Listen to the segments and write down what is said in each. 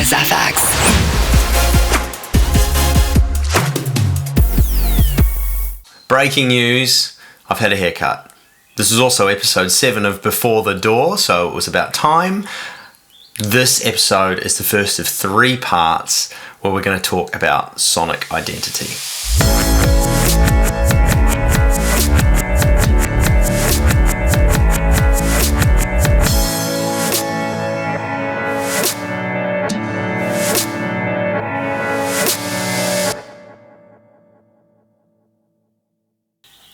WIZZFX. Breaking news, I've had a haircut. This is also episode 7 of Before the DAW, so it was about time. This episode is the first of 3 parts where we're going to talk about sonic identity.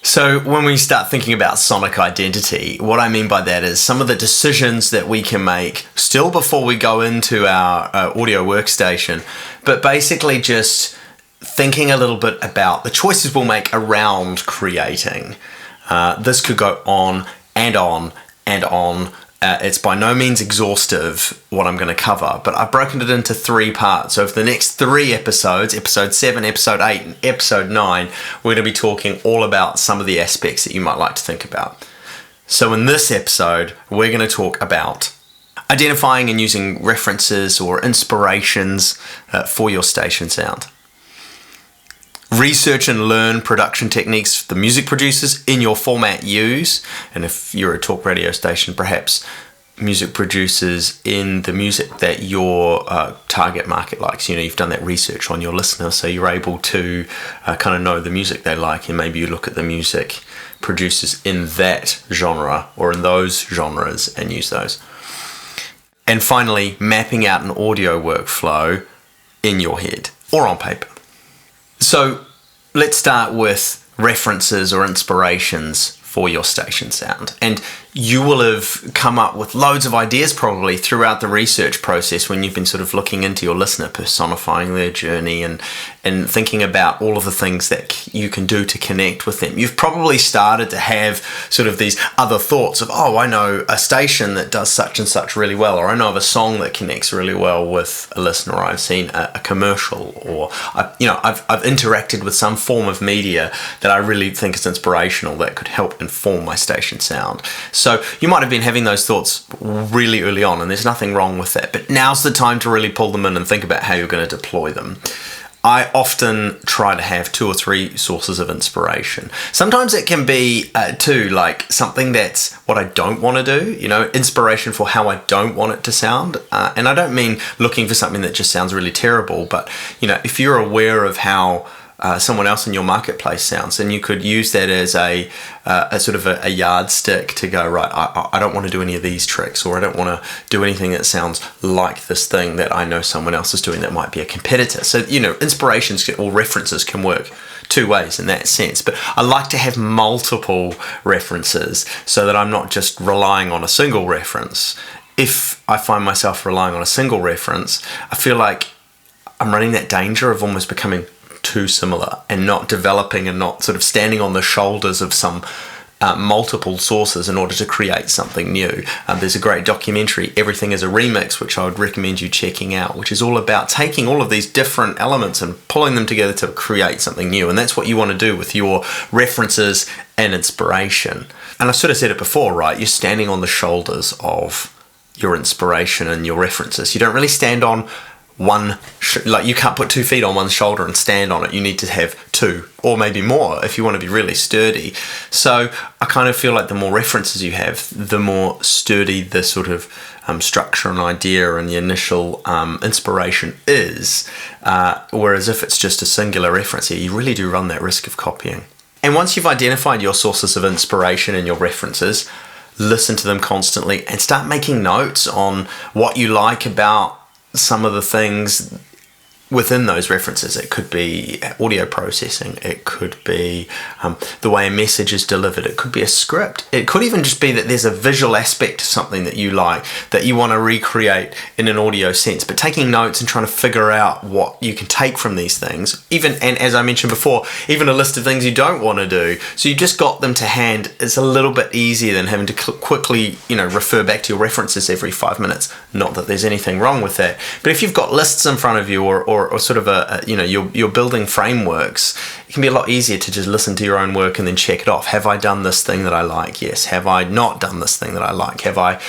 So when we start thinking about sonic identity, what I mean by that is some of the decisions that we can make still before we go into our audio workstation, but basically just thinking a little bit about the choices we'll make around creating. This could go on and on and on. It's by no means exhaustive what I'm going to cover, but I've broken it into 3 parts. So for the next 3 episodes, episode 7, episode 8, and episode 9, we're going to be talking all about some of the aspects that you might like to think about. So in this episode, we're going to talk about identifying and using references or inspirations for your station sound. Research and learn production techniques the music producers in your format use, and if you're a talk radio station, perhaps music producers in the music that your target market likes. You know, you've done that research on your listener, so you're able to kind of know the music they like, and maybe you look at the music producers in that genre or in those genres and use those. And finally, mapping out an audio workflow in your head or on paper. So let's start with references or inspirations for your station sound. And you will have come up with loads of ideas probably throughout the research process when you've been sort of looking into your listener, personifying their journey and thinking about all of the things that you can do to connect with them. You've probably started to have sort of these other thoughts of, oh, I know a station that does such and such really well, or I know of a song that connects really well with a listener, or I've seen a commercial, or I've interacted with some form of media that I really think is inspirational that could help inform my station sound. So you might have been having those thoughts really early on, and there's nothing wrong with that, but now's the time to really pull them in and think about how you're going to deploy them. I often try to have 2 or 3 sources of inspiration. Sometimes it can be 2, like something that's what I don't want to do, inspiration for how I don't want it to sound. And I don't mean looking for something that just sounds really terrible, but if you're aware of how someone else in your marketplace sounds, and you could use that as a sort of a yardstick to go, right, I don't want to do any of these tricks, or I don't want to do anything that sounds like this thing that I know someone else is doing that might be a competitor. So, inspirations or references can work 2 ways in that sense, but I like to have multiple references so that I'm not just relying on a single reference. If I find myself relying on a single reference, I feel like I'm running that danger of almost becoming too similar and not developing and not sort of standing on the shoulders of some multiple sources in order to create something new. There's a great documentary, Everything is a Remix, which I would recommend you checking out, which is all about taking all of these different elements and pulling them together to create something new. And that's what you want to do with your references and inspiration. And I've sort of said it before, right? You're standing on the shoulders of your inspiration and your references. You don't really stand on one, you can't put 2 feet on one shoulder and stand on it. You need to have 2 or maybe more if you want to be really sturdy. So I kind of feel like the more references you have, the more sturdy the sort of structure and idea and the initial inspiration is. Whereas if it's just a singular reference here, you really do run that risk of copying. And once you've identified your sources of inspiration and your references, listen to them constantly and start making notes on what you like about some of the things within those references. It could be audio processing, it could be the way a message is delivered, it could be a script, it could even just be that there's a visual aspect to something that you like that you want to recreate in an audio sense. But taking notes and trying to figure out what you can take from these things, and as I mentioned before, even a list of things you don't want to do, so you just got them to hand. It's a little bit easier than having to quickly refer back to your references every 5 minutes. Not that there's anything wrong with that, but if you've got lists in front of you or sort of you're building frameworks, it can be a lot easier to just listen to your own work and then check it off. Have I done this thing that I like? Yes. Have I not done this thing that I like? Have I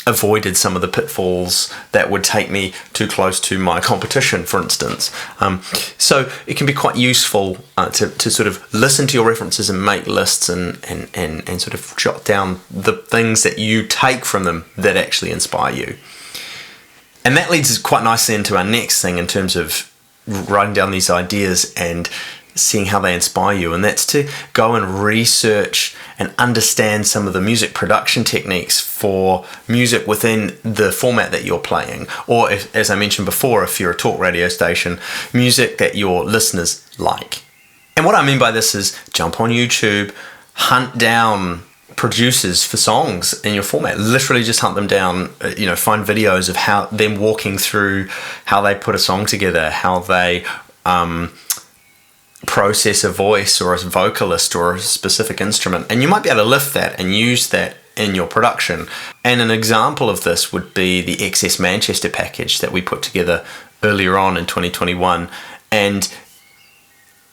avoided some of the pitfalls that would take me too close to my competition, for instance. So it can be quite useful to sort of listen to your references and make lists and sort of jot down the things that you take from them that actually inspire you. And that leads us quite nicely into our next thing in terms of writing down these ideas and seeing how they inspire you, and that's to go and research and understand some of the music production techniques for music within the format that you're playing, or if, as I mentioned before, if you're a talk radio station, music that your listeners like. And what I mean by this is jump on YouTube, hunt down producers for songs in your format, literally just hunt them down, find videos of how them walking through how they put a song together, how they process a voice or a vocalist or a specific instrument, and you might be able to lift that and use that in your production. And an example of this would be the XS Manchester package that we put together earlier on in 2021, and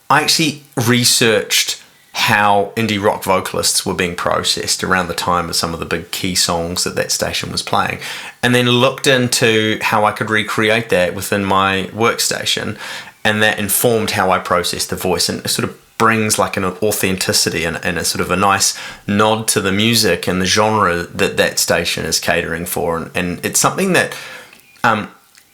I actually researched how indie rock vocalists were being processed around the time of some of the big key songs that station was playing, and then looked into how I could recreate that within my workstation, and that informed how I process the voice, and it sort of brings like an authenticity and a sort of a nice nod to the music and the genre that station is catering for, and it's something that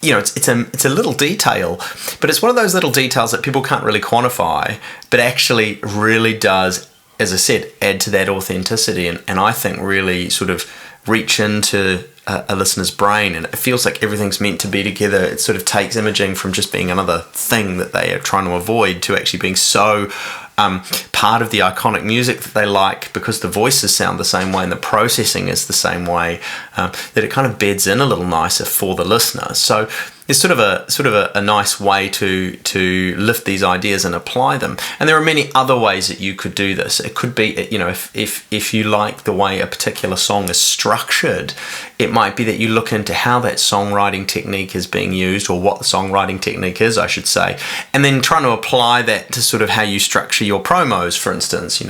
it's a little detail, but it's one of those little details that people can't really quantify, but actually really does, as I said, add to that authenticity, and I think really sort of reach into a listener's brain, and it feels like everything's meant to be together. It sort of takes imaging from just being another thing that they are trying to avoid to actually being so part of the iconic music that they like, because the voices sound the same way and the processing is the same way, that it kind of beds in a little nicer for the listener. So it's sort of a nice way to lift these ideas and apply them. And there are many other ways that you could do this. It could be, if you like the way a particular song is structured, it might be that you look into how that songwriting technique is being used, or what the songwriting technique is, I should say, and then trying to apply that to sort of how you structure your promos, for instance.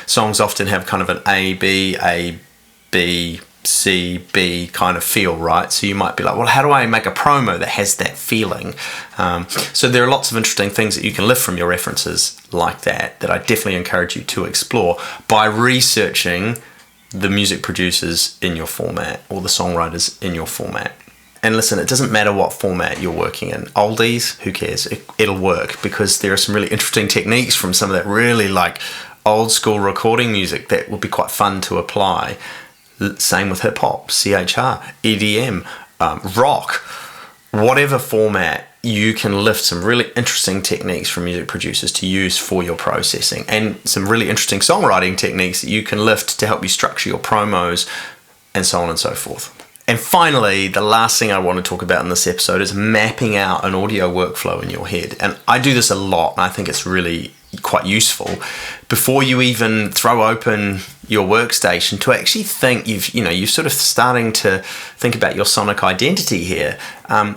Songs often have kind of an A, B, C, B kind of feel, right? So you might be like, well, how do I make a promo that has that feeling? So there are lots of interesting things that you can lift from your references like that I definitely encourage you to explore by researching the music producers in your format or the songwriters in your format. And listen, it doesn't matter what format you're working in. Oldies, who cares? It'll work, because there are some really interesting techniques from some of that really like old school recording music that would be quite fun to apply. Same with hip hop, CHR, EDM, rock, whatever format, you can lift some really interesting techniques from music producers to use for your processing, and some really interesting songwriting techniques that you can lift to help you structure your promos, and so on and so forth. And finally, the last thing I want to talk about in this episode is mapping out an audio workflow in your head. And I do this a lot, and I think it's really quite useful before you even throw open your workstation to actually think you're sort of starting to think about your sonic identity here.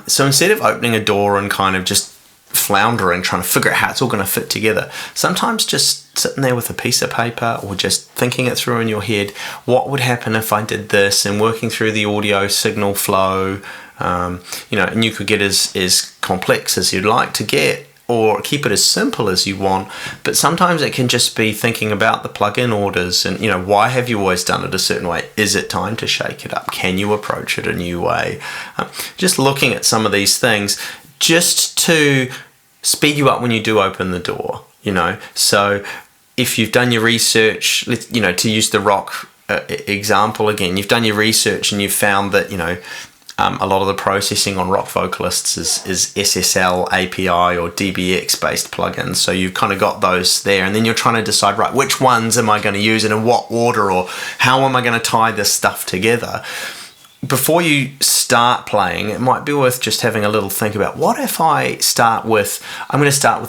So instead of opening a door and kind of just floundering, trying to figure out how it's all going to fit together, sometimes just sitting there with a piece of paper or just thinking it through in your head, what would happen if I did this, and working through the audio signal flow, and you could get as complex as you'd like to get, or keep it as simple as you want. But sometimes it can just be thinking about the plugin orders and, why have you always done it a certain way? Is it time to shake it up? Can you approach it a new way? Just looking at some of these things just to speed you up when you do open the door, So if you've done your research, to use the rock example again, you've done your research and you've found that, a lot of the processing on rock vocalists is SSL API or DBX based plugins. So you've kind of got those there, and then you're trying to decide, right, which ones am I going to use and in what order, or how am I going to tie this stuff together? Before you start playing, it might be worth just having a little think about, what if I'm going to start with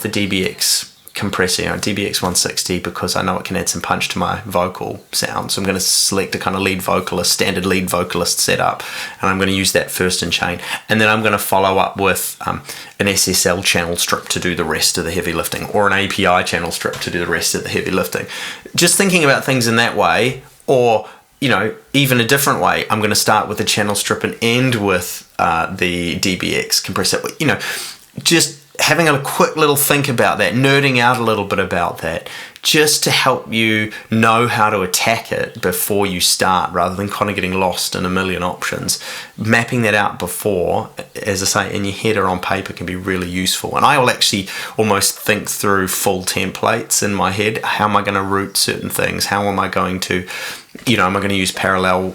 the DBX compressor, DBX 160, because I know it can add some punch to my vocal sound. So I'm going to select a kind of standard lead vocalist setup, and I'm going to use that first in chain. And then I'm going to follow up with an SSL channel strip to do the rest of the heavy lifting, or an API channel strip to do the rest of the heavy lifting. Just thinking about things in that way, or even a different way, I'm going to start with the channel strip and end with the DBX compressor. Just having a quick little think about that, nerding out a little bit about that, just to help you know how to attack it before you start, rather than kind of getting lost in a million options. Mapping that out before, as I say, in your head or on paper, can be really useful. And I will actually almost think through full templates in my head. How am I going to route certain things? How am I going to, am I going to use parallel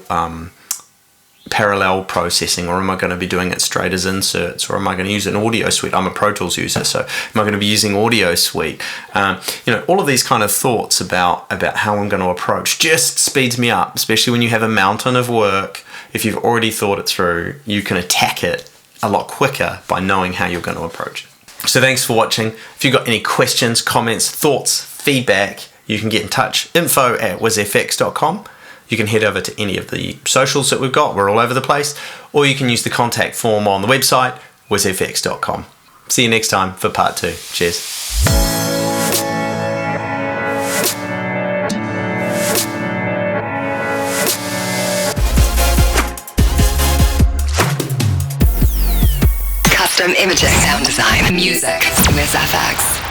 processing, or am I going to be doing it straight as inserts, or am I going to use an audio suite? I'm a Pro Tools user, so am I going to be using audio suite? All of these kind of thoughts about how I'm going to approach just speeds me up, especially when you have a mountain of work. If you've already thought it through, you can attack it a lot quicker by knowing how you're going to approach it. So thanks for watching. If you've got any questions, comments, thoughts, feedback, you can get in touch. info@wizzfx.com. You can head over to any of the socials that we've got. We're all over the place. Or you can use the contact form on the website, WIZZFX.com. See you next time for part 2. Cheers. Custom imaging, sound design, music, WIZZFX.